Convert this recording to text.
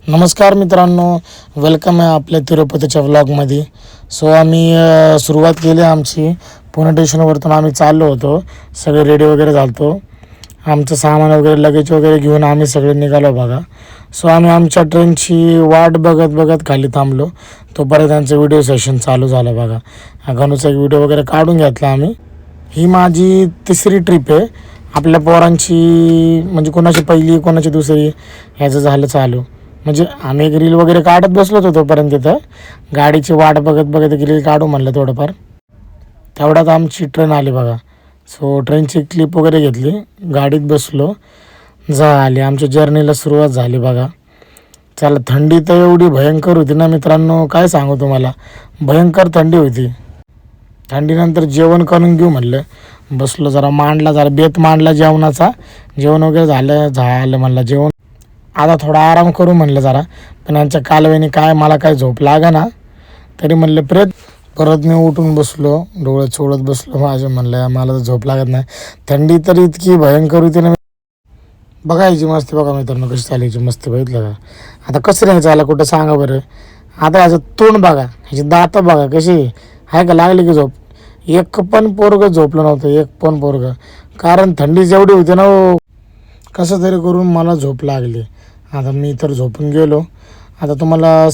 नमस्कार मित्रांनो, वेलकम आहे आपल्या तिरुपतीच्या व्लॉगमध्ये. सो आम्ही सुरुवात केली आमची. पुणे स्टेशनवरतून आम्ही चाललो होतो, सगळे रेडी वगैरे झालतो. आमचं सामान वगैरे लगेज वगैरे घेऊन आम्ही सगळे निघालो बघा. सो आम्ही आमच्या ट्रेनची वाट बघत बघत खाली थांबलो. तोपर्यंत त्यांचं व्हिडिओ सेशन चालू झालं बघा. गणूचा एक व्हिडिओ वगैरे काढून घेतला आम्ही. ही माझी तिसरी ट्रिप आहे आपल्या पोरांची, म्हणजे कोणाची पहिली कोणाची दुसरी ह्याचं झालं चालू. म्हणजे आम्ही एक रील वगैरे काढत बसलो होतो तोपर्यंत तिथं गाडीची वाट बघत बघत रील काढू म्हणलं थोडंफार. तेवढ्यात आमची ट्रेन आली बघा. सो ट्रेनची क्लिप वगैरे घेतली, गाडीत बसलो, झाली आमच्या जर्नीला सुरुवात झाली बघा. चला, थंडी तर एवढी भयंकर होती ना मित्रांनो, काय सांगू तुम्हाला, भयंकर थंडी होती. थंडीनंतर जेवण करून घेऊ म्हणलं, बसलो जरा, मांडला जरा बेत मांडला जेवणाचा. जेवण वगैरे झालं म्हणलं जेवण, आता थोडा आराम करू म्हणलं जरा. पण यांच्या कालव्याने काय मला काय झोप लागा ना, तरी म्हणलं परत मी उठून बसलो, डोळे चोळत बसलो माझे. म्हणलं मला तर झोप लागत नाही, थंडी तर इतकी भयंकर होती ना. बघायची मस्ती बघा मित्रांनो, कशी चालायची मस्ती, बघितलं का. आता कसं नाही चाललं कुठं सांगा बरं. आता ह्याचं तोंड बघा, ह्याची दातं बघा कशी आहे का, लागली की झोप. एक पण पोरगं झोपलं नव्हतं, एक पण पोरगं. कारण थंडी जेवढी होती ना, कसं तरी करून मला झोप लागली. आता मी तर झोपून गेलो. आता तुम्हाला